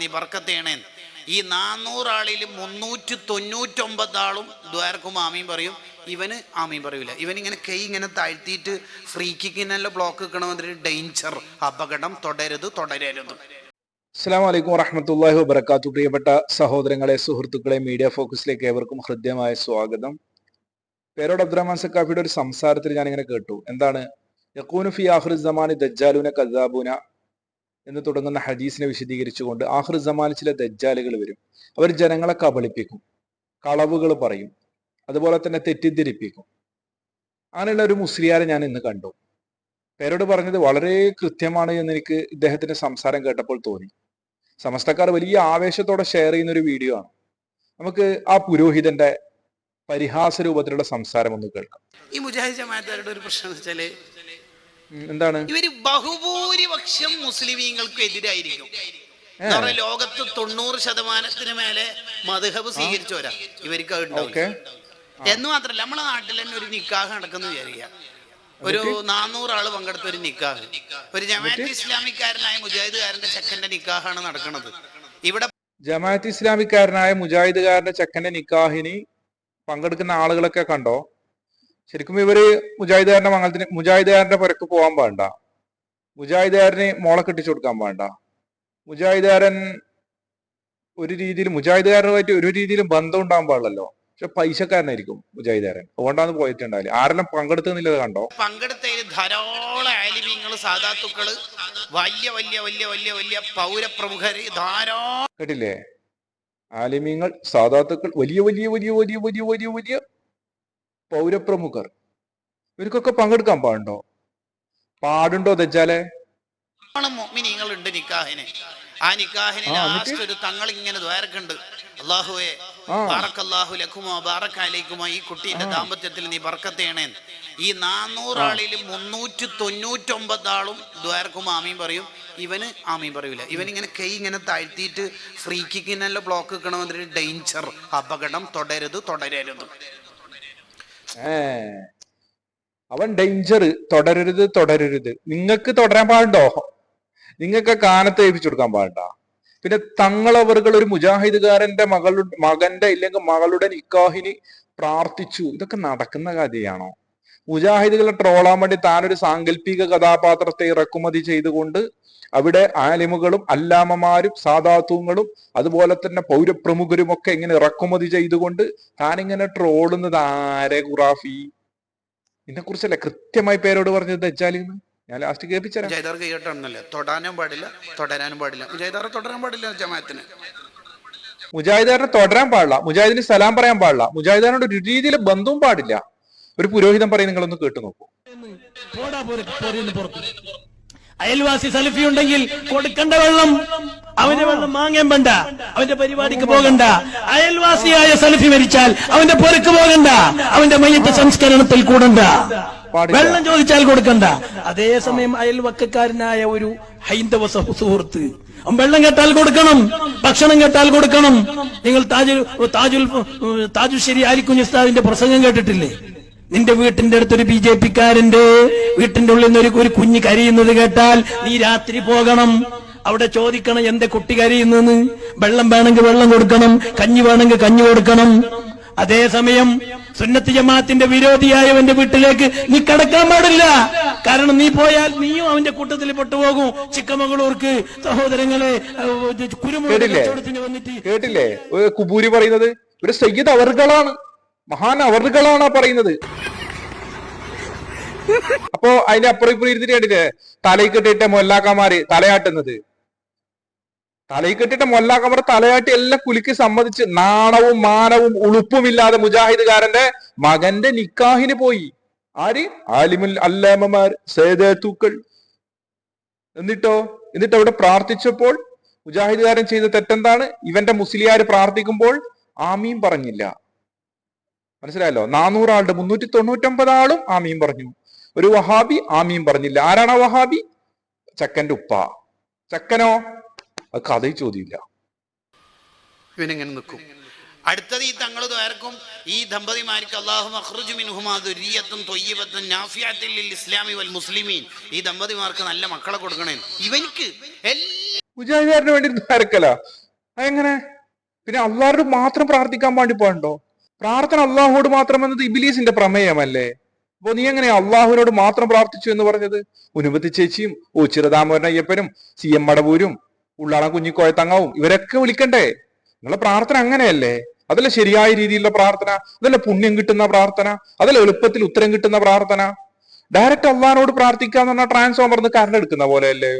നീ ബർക്കത്തേണേ. ഈ 400 ആളിൽ 399 ആളും ദ്വാരക്കും ആമീൻ പറയും. ഇവന് ആമീൻ പറയൂല. ഇവനിങ്ങനെ കൈ ഇങ്ങനെ താഴ്ത്തിയിട്ട് ഫ്രീ കിക്കിനെല്ലാം ബ്ലോക്ക് വെക്കണമെന്നൊരു ഡേഞ്ചർ, അപകടം, തുടരരുത്. അസ്സലാമു അലൈക്കും വറഹ്മത്തുള്ളാഹി വബറകാതുഹു. പ്രിയപ്പെട്ട സഹോദരങ്ങളെ, സുഹൃത്തുക്കളെ, മീഡിയ ഫോക്കസിലേക്ക് ഏവർക്കും ഹൃദ്യമായ സ്വാഗതം. പേരോട് അബ്ദുറഹ്മാൻ സക്കാഫിയുടെ ഒരു സംസാരത്തിൽ ഞാനിങ്ങനെ കേട്ടു. എന്താണ്? യഖൂനു ഫി ആഖിറി സമാനി ദജ്ജാലൂന കദ്ദാബൂന എന്ന് തുടങ്ങുന്ന ഹദീസിനെ വിശദീകരിച്ചുകൊണ്ട് ആഖിർ സമാനിൽ ചില ദജ്ജാലുകൾ വരും. അവർ ജനങ്ങളെ കബളിപ്പിക്കും, കളവുകൾ പറയും, അതുപോലെ തന്നെ തെറ്റിദ്ധരിപ്പിക്കും. അങ്ങനെയുള്ള ഒരു മുസ്ലിയാരെ ഞാൻ ഇന്ന് കണ്ടു. പേരോട് പറഞ്ഞത് വളരെ കൃത്യമാണ് എന്ന് എനിക്ക് ഇദ്ദേഹത്തിന്റെ സംസാരം കേട്ടപ്പോൾ തോന്നി. സമസ്തക്കാർ വലിയ ആവേശത്തോടെ ഷെയർ ചെയ്യുന്ന ഒരു വീഡിയോ ആണ്. നമുക്ക് ആ പുരോഹിതന്റെ പരിഹാസ രൂപത്തിലുള്ള സംസാരം ഒന്ന് കേൾക്കാം. ഈ മുജാഹിദ് ജമാഅത്തുകാരുടെ ഒരു പ്രശ്നം വെച്ചാല് എന്താണ്? ഇവര് ബഹുഭൂരിപക്ഷം മുസ്ലിമീങ്ങൾക്ക് എതിരായിരിക്കും. ലോകത്ത് 90% മേലെ മദ്ഹബ് സ്വീകരിച്ചോരാ ഇവർക്ക് എന്ന് മാത്രല്ല, നമ്മളെ നാട്ടിൽ തന്നെ ഒരു നിക്കാഹ് നടക്കുന്നു വിചാരിക്കുക. ഒരു 400 ആള് പങ്കെടുത്ത ഒരു നിക്കാഹ്, ഒരു ജമാഅത്ത് ഇസ്ലാമിക്കാരനായ മുജാഹിദുകാരന്റെ ചെക്കന്റെ നിക്കാഹാണ് നടക്കുന്നത്. ഇവിടെ ജമാഅത്ത് ഇസ്ലാമിക്കാരനായ മുജാഹിദുകാരന്റെ ചെക്കന്റെ നിക്കാഹിന് പങ്കെടുക്കുന്ന ആളുകളൊക്കെ കണ്ടോ? ശരിക്കും ഇവര് മുജാഹിദുകാരന്റെ മംഗളത്തിന് മുജാഹിദുകാരന്റെ പുരക്ക് പോകാൻ പാടണ്ട, മുജാഹിദുകാരന് മോളെ കെട്ടിച്ചു കൊടുക്കാൻ പാടണ്ട, മുജാഹിദുകാരൻ മുജാഹിദുകാരനുമായിട്ട് ഒരു രീതിയിലും ബന്ധം ഉണ്ടാകാൻ പാടില്ലല്ലോ. പക്ഷെ പൈസക്കാരനായിരിക്കും മുജാഹിദുകാരൻ. അതുകൊണ്ടാണ് പോയിട്ടുണ്ടാവില്ല. ആരെല്ലാം പങ്കെടുത്തുന്നില്ലത് കണ്ടോ? പങ്കെടുത്തതിൽ ധാരാളം ആലിമീങ്ങള്, സാദാത്തുക്കള്, വലിയ വലിയ വലിയ വലിയ വലിയ പൗരപ്രമുഖര് ധാരാളം. കേട്ടില്ലേ? ആലിമീങ്ങൾ, സാദാത്തുക്കൾ, വലിയ വലിയ വലിയ വലിയ വലിയ വലിയ വലിയ പൗരപ്രമുഖർ, ഇവർക്കൊക്കെ പങ്കെടുക്കാൻ പാടുണ്ടോ ദജ്ജാലെ? മുഅ്മിനീങ്ങളുണ്ട് നിക്കാഹിന്. ആ നിക്കാഹിന് ലാസ്റ്റ് ഒരു തങ്ങൾ ഇങ്ങനെ ദ്വാരക്കുണ്ട്, അല്ലാഹുവേ ബാറക്കല്ലാഹു ലക്കുമോ ബാറക അലൈക്കുമോ, ഈ കുട്ടിയുടെ ദാമ്പത്യത്തിൽ നീ ബർക്കത്തേണേ. ഈ 400 ആളിൽ 399 ആളും ദ്വാരക്കും ആമീൻ പറയും. ഇവന് ആമീൻ പറയൂല. ഇവനിങ്ങനെ കൈ ഇങ്ങനെ താഴ്ത്തിയിട്ട് ഫ്രീ കിക്കിനെല്ലാം ബ്ലോക്ക് വെക്കണമെന്നൊരു ഡേഞ്ചർ, അപകടം, തുടരരുത്. അവൻ ഡേഞ്ചർ, തുടരരുത്. നിങ്ങൾക്ക് തുടരാൻ പാടുണ്ടോ? നിങ്ങൾക്ക് കാനത്ത് ഏൽപ്പിച്ചു കൊടുക്കാൻ പാടണ്ട. പിന്നെ തങ്ങളവറുകൾ ഒരു മുജാഹിദുകാരന്റെ മകന്റെ ഇല്ലെങ്കിൽ മകളുടെ നിക്കാഹിന് പ്രാർത്ഥിച്ചു. ഇതൊക്കെ നടക്കുന്ന കാര്യമാണോ? മുജാഹിദുകളെ ട്രോളാൻ വേണ്ടി താനൊരു സാങ്കല്പിക കഥാപാത്രത്തെ ഇറക്കുമതി ചെയ്തുകൊണ്ട് അവിടെ ആലിമുകളും അല്ലാമമാരും സാദാത്തുങ്ങളും അതുപോലെ തന്നെ പൗരപ്രമുഖരും ഒക്കെ ഇങ്ങനെ ഇറക്കുമതി ചെയ്തുകൊണ്ട് താനിങ്ങനെ ട്രോളുന്നത് ആരെ? ഖുറാഫി, ഇതിനെ കുറിച്ചല്ലേ കൃത്യമായി പേരോട് പറഞ്ഞത് ദജ്ജാലിന്ന്. ഞാൻ ലാസ്റ്റ് കേൾപ്പിച്ചേരാം. തൊടാനും പാടില്ല, തുടരാനും പാടില്ല. തുടരാൻ പാടില്ല ജമാഅത്തിന്. മുജാഹിദാരനെ തുടരാൻ പാടില്ല, മുജാഹിദിന് സലാം പറയാൻ പാടില്ല, മുജാഹിദാരോട് ഒരു രീതിയിൽ ബന്ധവും പാടില്ല. ഒരു പുരോഹിതൻ പറയും, നിങ്ങളൊന്ന് കേട്ടു നോക്കൂ. അയൽവാസി സലഫി ഉണ്ടെങ്കിൽ കൊടുക്കേണ്ട വെള്ളം അവന്റെ വെള്ളം വാങ്ങാൻ വേണ്ട, അവന്റെ പരിപാടിക്ക് പോകണ്ട. അയൽവാസിയായ സലഫി മരിച്ചാൽ അവന്റെ പൊരക്ക് പോകണ്ട, അവന്റെ മയ്യത്ത് സംസ്കരണത്തിൽ കൂടണ്ട, വെള്ളം ചോദിച്ചാൽ കൊടുക്കണ്ട. അതേസമയം അയൽവക്കക്കാരനായ ഒരു ഹൈന്ദവ സുഹൃത്ത് വെള്ളം കേട്ടാൽ കൊടുക്കണം, ഭക്ഷണം കേട്ടാൽ കൊടുക്കണം. നിങ്ങൾ താജുശ്ശേരി ആലിക്കുഞ്ഞ് ഉസ്താദിന്റെ പ്രസംഗം കേട്ടിട്ടില്ലേ? നിന്റെ വീട്ടിന്റെ അടുത്തൊരു BJP കാരന്റെ വീട്ടിന്റെ ഉള്ളിൽ നിന്ന് ഒരു കുഞ്ഞ് കരയുന്നത് കേട്ടാൽ നീ രാത്രി പോകണം, അവിടെ ചോദിക്കണം എന്റെ കുട്ടി കരയുന്നെന്ന്. വെള്ളം വേണമെങ്കിൽ വെള്ളം കൊടുക്കണം, കഞ്ഞി വേണമെങ്കിൽ കഞ്ഞി കൊടുക്കണം. അതേസമയം സുന്നത്ത് ജമാഅത്തിന്റെ വിരോധിയായവന്റെ വീട്ടിലേക്ക് നീ കടക്കാൻ പാടില്ല. കാരണം നീ പോയാൽ നീയും അവന്റെ കൂട്ടത്തിൽ പെട്ടുപോകും. ചിക്കമംഗളൂർക്ക് സഹോദരങ്ങളെ കേട്ടില്ലേ കുബൂരി പറയുന്നത്? ഒരു സയ്യിദ് അവർകളാണ്, മഹാൻ അവർകളാണ് പറയുന്നത്. അപ്പോ അതിന്റെ അപ്പുറം ഇപ്പുറം ഇരുന്നിട്ട് കണ്ടില്ലേ തലയിൽ കെട്ടിയിട്ട് മൊല്ലാക്കന്മാര് തലയാട്ടുന്നത്? തലയിൽ കെട്ടിട്ട് മൊല്ലാക്കന്മാർ തലയാട്ടി എല്ലാം കുലുക്കി സമ്മതിച്ച് നാണവും മാനവും ഉളുപ്പുമില്ലാതെ മുജാഹിദുകാരന്റെ മകന്റെ നിക്കാഹിന് പോയി. ആര്? ആലിമുൽ അല്ലാമമാർ, സേദത്തുക്കൾ. എന്നിട്ട് അവിടെ പ്രാർത്ഥിച്ചപ്പോൾ മുജാഹിദുകാരൻ ചെയ്ത തെറ്റെന്താണ്? ഇവന്റെ മുസ്ലിയാര് പ്രാർത്ഥിക്കുമ്പോൾ ആമീൻ പറഞ്ഞില്ല. മനസ്സിലായല്ലോ? 400 ആളുടെ 399 ആളും ആമീൻ പറഞ്ഞു. ഒരു വഹാബി ആമീൻ പറഞ്ഞില്ല. ആരാണ് ആ വഹാബി? ചെക്കന്റെ ഉപ്പ. ചെക്കനോ? അത് കഥ ചോദ്യമില്ല. ഇവനെങ്ങനെ നിൽക്കും? അടുത്തത് ഈ തങ്ങൾ ദ്വാരക്കും ഈ ദമ്പതിമാർക്ക് അല്ലാഹു മഖ്റുജു മിൻഹുമാ ദുരിയത്തുൻ ത്വയ്യിബത്തുൻ നാഫിയത്തുൻ ലിൽ ഇസ്ലാമി വൽ മുസ്ലിമീൻ, ഈ ദമ്പതിമാർക്ക് നല്ല മക്കളെ കൊടുക്കണേ. ഇവനിക്ക് മുജാഹിദുകാരന് വേണ്ടി ദ്വാരക്കല അതെങ്ങനെ? പിന്നെ അള്ളാഹോട് മാത്രം പ്രാർത്ഥിക്കാൻ വേണ്ടി പോകണ്ടോ? പ്രാർത്ഥന അള്ളാഹുവോട് മാത്രം എന്നത് ഇബ്ലീസിന്റെ പ്രമേയമല്ലേ? അപ്പൊ നീ എങ്ങനെയാ അള്ളാഹുവിനോട് മാത്രം പ്രാർത്ഥിച്ചു എന്ന് പറഞ്ഞത്? ഉനുപത്തി ചേച്ചിയും ചിറദാമോദരൻ അയ്യപ്പനും CM മടവൂരും ഉള്ളാളം കുഞ്ഞിക്കോയത്തങ്ങാവും ഇവരൊക്കെ വിളിക്കണ്ടേ? നിങ്ങളെ പ്രാർത്ഥന അങ്ങനെയല്ലേ? അതല്ല ശരിയായ രീതിയിലുള്ള പ്രാർത്ഥന, അതല്ല പുണ്യം കിട്ടുന്ന പ്രാർത്ഥന, അതല്ല എളുപ്പത്തിൽ ഉത്തരം കിട്ടുന്ന പ്രാർത്ഥന. ഡയറക്റ്റ് അള്ളാഹിനോട് പ്രാർത്ഥിക്കാന്ന് പറഞ്ഞാൽ ട്രാൻസ്ഫോമർന്ന് കറണ്ട് എടുക്കുന്ന പോലെയല്ലേ?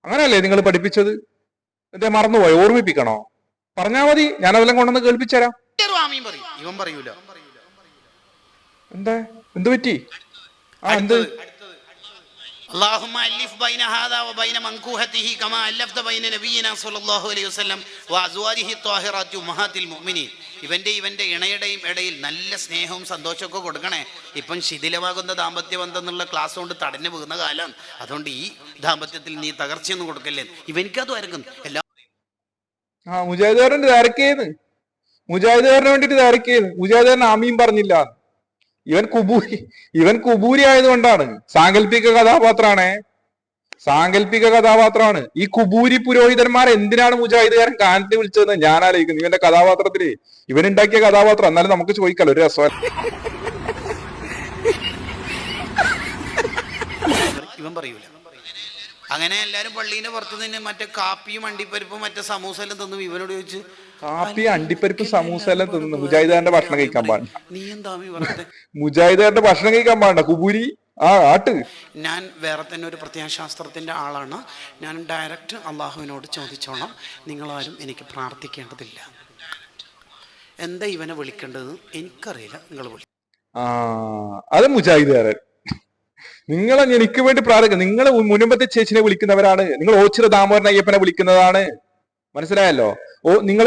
അങ്ങനെയല്ലേ നിങ്ങൾ പഠിപ്പിച്ചത്? എന്തേ മറന്നുപോയോ? ഓർമ്മിപ്പിക്കണോ? പറഞ്ഞാ മതി, ഞാനതെല്ലാം കൊണ്ടുവന്ന് കേൾപ്പിച്ചുതരാം. ആമീൻ പറയും, ഇവൻ പറയൂല. എന്താ എന്ത് പറ്റി? എന്ത്? اللهم ألف بين هذا وبين منكوحته كما ألفت بين نبينا صلى الله عليه وسلم وأزواجه الطاهرات أمهات المؤمنين. ഇവന്റെ ഇണയുടെയും ഇടയിൽ നല്ല സ്നേഹവും സന്തോഷമൊക്കെ കൊടുക്കണേ. ഇപ്പം ശിഥിലമാകുന്ന ദാമ്പത്യ ബന്ധം എന്നുള്ള ക്ലാസ് കൊണ്ട് തടഞ്ഞു പോകുന്ന കാലം. അതുകൊണ്ട് ഈ ദാമ്പത്യത്തിൽ നീ തകർച്ചയൊന്നും കൊടുക്കല്ലേ. ഇവനിക്കത് വരക്കുന്നു എല്ലാ മുജാഹിദുകാരന്റെ തിരക്കേന്ന്, മുജാഹിദുകാരന് വേണ്ടിട്ട് തിരക്കേന്ന്. മുജാഹിദുകാരൻ ആമീൻ പറഞ്ഞില്ല. ഇവൻ കുബൂരി ആയതുകൊണ്ടാണ്. സാങ്കല്പിക കഥാപാത്രമാണ്. ഈ കുബൂരി പുരോഹിതന്മാർ എന്തിനാണ് മുജാഹിദുകാരൻ കാനത്തിൽ വിളിച്ചതെന്ന് ഞാൻ ആലോചിക്കുന്നു. ഇവന്റെ കഥാപാത്രത്തില് ഇവനുണ്ടാക്കിയ കഥാപാത്രം. എന്നാലും നമുക്ക് ചോദിക്കാലോ, ഒരു രസം. ഇവൻ പറയൂല. അങ്ങനെ എല്ലാരും പള്ളീന്റെ പുറത്തു നിന്ന് മറ്റേ കാപ്പിയും അണ്ടിപ്പരിപ്പും മറ്റേ സമൂസെല്ലാം തിന്നും. ഇവനോട് ചോദിച്ചു, കാപ്പി അണ്ടിപ്പരിപ്പും സമൂസ എല്ലാം തിന്നു, മുജാഹിദുകാരന്റെ ഭക്ഷണം കഴിക്കാൻ പാടില്ല. നീ എന്താ പറഞ്ഞത്? മുജാഹിദുകാരന്റെ ഭക്ഷണം കഴിക്കാൻ പാടില്ല. കുബൂരി ആട്ട്. ഞാൻ വേറെ തന്നെ ഒരു പ്രത്യയശാസ്ത്രത്തിന്റെ ആളാണ്. ഞാൻ ഡയറക്റ്റ് അള്ളാഹുവിനോട് ചോദിച്ചോളാം, നിങ്ങളാരും എനിക്ക് പ്രാർത്ഥിക്കേണ്ടതില്ല. എന്താ ഇവനെ വിളിക്കേണ്ടത് എനിക്കറിയില്ല, നിങ്ങൾ വിളി. അത് മുജാഹിദുകാരൻ. നിങ്ങളെ എനിക്ക് വേണ്ടി പ്രാർത്ഥിക്കുക. നിങ്ങൾ മുൻപത്തെ ചേച്ചിനെ വിളിക്കുന്നവരാണ്. നിങ്ങൾ ചിറദാമോദരൻ അയ്യപ്പനെ വിളിക്കുന്നതാണ്. മനസ്സിലായല്ലോ? നിങ്ങൾ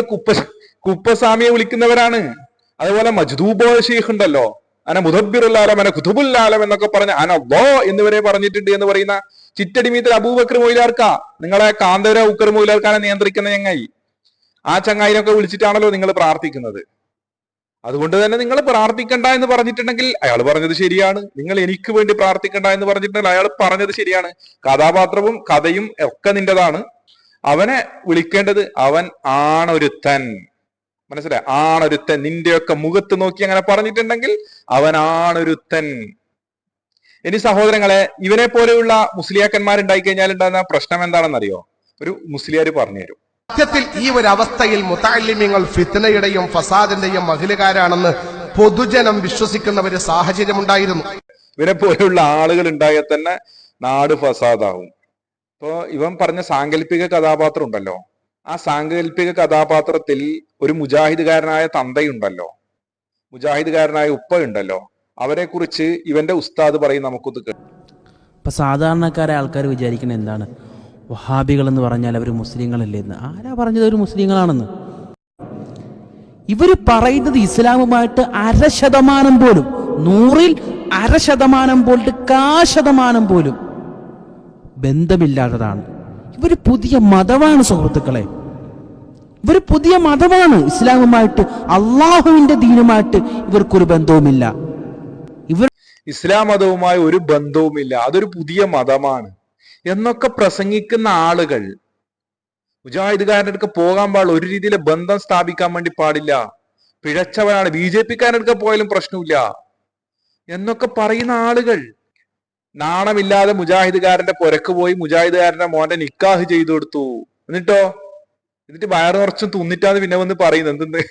കുപ്പസ്വാമിയെ വിളിക്കുന്നവരാണ്. അതുപോലെ മജ്ദൂബോ ഷെയ്ഖ് ഉണ്ടല്ലോ, അന മുദബ്ബിറുൽ അന ഖുതുബുൽ എന്നൊക്കെ പറഞ്ഞ അനല്ലോ എന്നിവരെ പറഞ്ഞിട്ടുണ്ട് എന്ന് പറയുന്ന ചിറ്റടിമീത്തിൽ അബൂബക്കർ മൊയ്ലാർക്ക, നിങ്ങളെ കാന്തര ഉക്കർ മൊയ്ലാർക്കാനെ നിയന്ത്രിക്കുന്ന ചങ്ങായി. ആ ചങ്ങായിനൊക്കെ വിളിച്ചിട്ടാണല്ലോ നിങ്ങൾ പ്രാർത്ഥിക്കുന്നത്. അതുകൊണ്ട് തന്നെ നിങ്ങൾ പ്രാർത്ഥിക്കണ്ട എന്ന് പറഞ്ഞിട്ടുണ്ടെങ്കിൽ അയാൾ പറഞ്ഞത് ശരിയാണ്. നിങ്ങൾ എനിക്ക് വേണ്ടി പ്രാർത്ഥിക്കണ്ട എന്ന് പറഞ്ഞിട്ടുണ്ടെങ്കിൽ അയാൾ പറഞ്ഞത് ശരിയാണ്. കഥാപാത്രവും കഥയും ഒക്കെ നിന്റേതാണ്. അവനെ വിളിക്കേണ്ടത് അവൻ ആണൊരുത്തൻ. മനസ്സിലായി? ആണൊരുത്തൻ. നിന്റെയൊക്കെ മുഖത്ത് നോക്കി അങ്ങനെ പറഞ്ഞിട്ടുണ്ടെങ്കിൽ അവൻ ആണൊരുത്തൻ. ഇനി സഹോദരങ്ങളെ, ഇവനെ പോലെയുള്ള മുസ്ലിയാക്കന്മാരുണ്ടായി കഴിഞ്ഞാൽ ഉണ്ടാകുന്ന പ്രശ്നം എന്താണെന്നറിയോ? ഒരു മുസ്ലിയാർ പറഞ്ഞുതരും. സത്യത്തിൽ ഈ ഒരു അവസ്ഥയിൽ മുതഅല്ലിമീങ്ങൾ ഫിത്നയുടെയും ഫസാദിന്റെയും മഹിലുകാരാണെന്ന് പൊതുജനം വിശ്വസിക്കുന്ന ഒരു സാഹചര്യമുണ്ടായിരുന്നു. ഇവനെ പോലെയുള്ള ആളുകൾ ഉണ്ടായാൽ തന്നെ നാട് ഫസാദാവും. ഇപ്പോ ഇവൻ പറഞ്ഞ സാങ്കല്പിക കഥാപാത്രം ഉണ്ടല്ലോ, ആ സാങ്കല്പിക കഥാപാത്രത്തിൽ ഒരു മുജാഹിദുകാരനായ തന്തയുണ്ടല്ലോ, മുജാഹിദുകാരനായ ഉപ്പ ഉണ്ടല്ലോ. അവരെ കുറിച്ച് ഇവന്റെ ഉസ്താദ് പറയും. നമുക്കൊന്ന് കേൾക്കാം. ഇപ്പൊ സാധാരണക്കാരായ ആൾക്കാർ വിചാരിക്കുന്നത് എന്താണ്? വഹാബികൾ എന്ന് പറഞ്ഞാൽ അവർ മുസ്ലിങ്ങളല്ലേ എന്ന്. ആരാ പറഞ്ഞത് അവർ മുസ്ലിങ്ങളാണെന്ന്? ഇവർ പറയുന്നത് ഇസ്ലാമുമായിട്ട് 1% പോലും, 100ൽ 1% പോയിട്ട് 1% പോലും ബന്ധമില്ലാത്തതാണ്. ഇവർ പുതിയ മതമാണ് സുഹൃത്തുക്കളെ. ഇവർ പുതിയ മതമാണ്. ഇസ്ലാമുമായിട്ട്, അള്ളാഹുവിന്റെ ദീനുമായിട്ട് ഇവർക്കൊരു ബന്ധവുമില്ല. ഇസ്ലാം മതവുമായി ഒരു ബന്ധവുമില്ല, അതൊരു പുതിയ മതമാണ് എന്നൊക്കെ പ്രസംഗിക്കുന്ന ആളുകൾ മുജാഹിദുകാരുടെ അടുക്ക പോകാൻ പാടില്ല. ഒരു രീതിയിലെ ബന്ധം സ്ഥാപിക്കാൻ വേണ്ടി പാടില്ല. പിഴച്ചവനാണ്. BJP-ക്കാരുടെ അടുക്ക പോയാലും പ്രശ്നമില്ല എന്നൊക്കെ പറയുന്ന ആളുകൾ നാണമില്ലാതെ മുജാഹിദുകാരന്റെ പുരക്ക് പോയി മുജാഹിദുകാരന്റെ മോന്റെ നിക്കാഹ് ചെയ്തു കൊടുത്തു. എന്നിട്ട് വയറ് നിറച്ചും തിന്നിട്ടാന്ന് പിന്നെ വന്ന് പറയുന്നു. എന്തെന്ന്?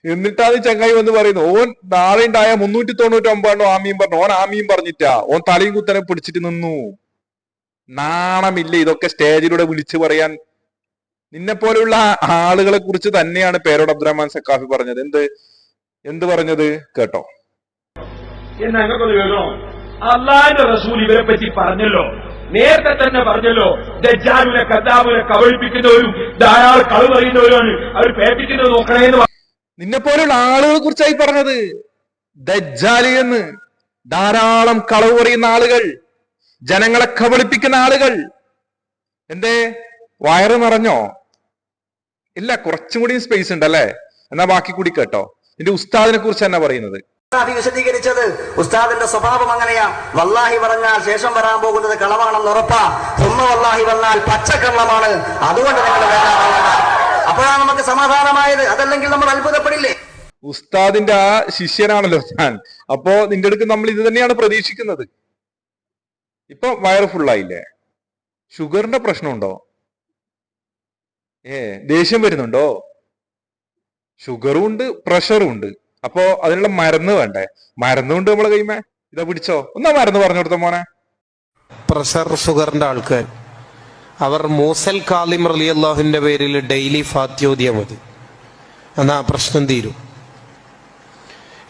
എന്നിട്ടാണ് ചങ്ങായി വന്ന് പറയുന്നു, ഓൻ നാളെ ഉണ്ടായ 399 ആമീൻ പറഞ്ഞു. ഓൻ ആമീൻ പറഞ്ഞിട്ടാ ഓൻ തലയും കുത്തനെ പിടിച്ചിട്ട് നിന്നു. നാണമില്ല ഇതൊക്കെ സ്റ്റേജിലൂടെ വിളിച്ചു പറയാൻ? നിന്നെ പോലെയുള്ള ആളുകളെ കുറിച്ച് തന്നെയാണ് പേരോട് അബ്ദുറഹ്മാൻ സക്കാഫി പറഞ്ഞത്. എന്ത് പറഞ്ഞത് കേട്ടോ? അള്ളാഹിന്റെ റസൂൽ ഇവരെ പറ്റി പറഞ്ഞല്ലോ, നേരത്തെ തന്നെ പറഞ്ഞല്ലോ, ദജ്ജാലിനെ കദ്ദാബിനെ കബളിപ്പിക്കുന്നവരും ധാരാളം കളവ് പറയുന്നവരാണ്, അവർ പേപ്പിക്കുന്നത് നോക്കണേന്ന്. നിന്നെ പോലെയുള്ള ആളുകളെ കുറിച്ചായി പറഞ്ഞത്. ദജ്ജാലി എന്ന് ധാരാളം കളവ് പറയുന്ന ആളുകൾ, ജനങ്ങളെ കബളിപ്പിക്കുന്ന ആളുകൾ. എന്തേ വയറ് നിറഞ്ഞോ? ഇല്ല, കുറച്ചും കൂടി സ്പേസ് ഉണ്ടല്ലേ? എന്നാ ബാക്കി കൂടി കേട്ടോ. നിന്റെ ഉസ്താദിനെ കുറിച്ച് തന്നെ പറയുന്നത്. വിശദീകരിച്ചത് ഉസ്താദിന്റെ സ്വഭാവം അങ്ങനെയാ. വല്ലാഹി പറഞ്ഞാൽ ശേഷം വരാൻ പോകുന്നത് കളവാണെന്ന് ഉറപ്പാ. വല്ലാഹി വന്നാൽ പച്ചക്കള്ളമാണ്. അതുകൊണ്ട് നിങ്ങൾ വേണ്ട. അപ്പോഴാണ് നമുക്ക് സമാധാനമായത്. അതല്ലെങ്കിൽ നമ്മൾ അത്ഭുതപ്പെടില്ലേ? ഉസ്താദിന്റെ ആ ശിഷ്യനാണല്ലോ ഞാൻ. അപ്പോ നിന്റെ അടുക്ക് നമ്മൾ ഇത് തന്നെയാണ് പ്രതീക്ഷിക്കുന്നത്. ഇപ്പൊ വയറ് ഫുള്ളായില്ലേ? ഷുഗറിന്റെ പ്രശ്നമുണ്ടോ? ദേഷ്യം വരുന്നുണ്ടോ? ഷുഗറും ഉണ്ട്, പ്രഷറും ഉണ്ട്. അപ്പോ അതിനുള്ള മരുന്ന് വേണ്ടേ? മരുന്നുണ്ട് നമ്മളെ കൈമേ. ഇതാ പിടിച്ചോ, ഒന്നാ മരുന്ന് പറഞ്ഞു കൊടുത്ത മോനെ. പ്രഷർ ഷുഗറിന്റെ ആൾക്കാർ അവർ മൂസൽ കാലിം റളിയല്ലാഹുവിന്റെ പേരിൽ ഡെയിലി ഫാത്തിയോദിയാ മതി. എന്നാ പ്രശ്നം തീരും.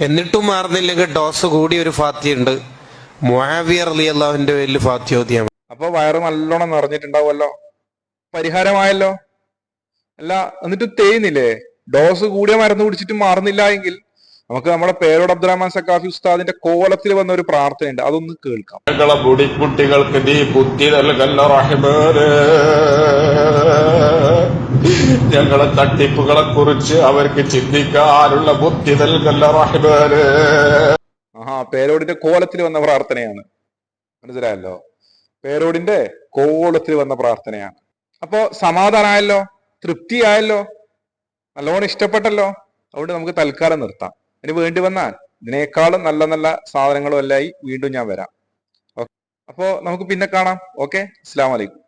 എന്നിട്ടും മാറുന്നില്ലെങ്കിൽ ഡോസ് കൂടി ഒരു ഫാത്തിയുണ്ട്, മുആവിയ റളിയല്ലാഹുവിന്റെ പേരിൽ ഫാത്തിയോദിയാ മതി. അപ്പൊ വയറ് നല്ലോണം നിറഞ്ഞിട്ടുണ്ടാവുമല്ലോ, പരിഹാരമായല്ലോ. അല്ല എന്നിട്ട് തേയുന്നില്ലേ? ഡോസ് കൂടിയ മരുന്ന് കുടിച്ചിട്ട് മാറുന്നില്ല എങ്കിൽ നമുക്ക് നമ്മുടെ പേരോട് അബ്ദുറഹ്മാൻ സക്കാഫി ഉസ്താദിന്റെ കോലത്തിൽ വന്ന ഒരു പ്രാർത്ഥനയുണ്ട്, അതൊന്ന് കേൾക്കാം. കുട്ടികൾക്ക് നീ ബുദ്ധി നൽകല്ല റഹ്മാനേ. ഞങ്ങളെ തട്ടിപ്പുകളെ കുറിച്ച് അവർക്ക് ചിന്തിക്കാനുള്ള ബുദ്ധി നൽകല്ല റഹ്മാനേ. പേരോടിന്റെ കോലത്തിൽ വന്ന പ്രാർത്ഥനയാണ്, മനസ്സിലായല്ലോ? പേരോടിന്റെ കോലത്തിൽ വന്ന പ്രാർത്ഥനയാണ്. അപ്പോ സമാധാനമായല്ലോ, തൃപ്തിയായല്ലോ, നല്ലോണം ഇഷ്ടപ്പെട്ടല്ലോ. അതുകൊണ്ട് നമുക്ക് തൽക്കാലം നിർത്താം. ഇനി വേണ്ടി വന്നാൽ ഇതിനേക്കാളും നല്ല നല്ല സാധനങ്ങളും എല്ലായി വീണ്ടും ഞാൻ വരാം. അപ്പോ നമുക്ക് പിന്നെ കാണാം. ഓക്കെ, അസ്സലാമു അലൈക്കും.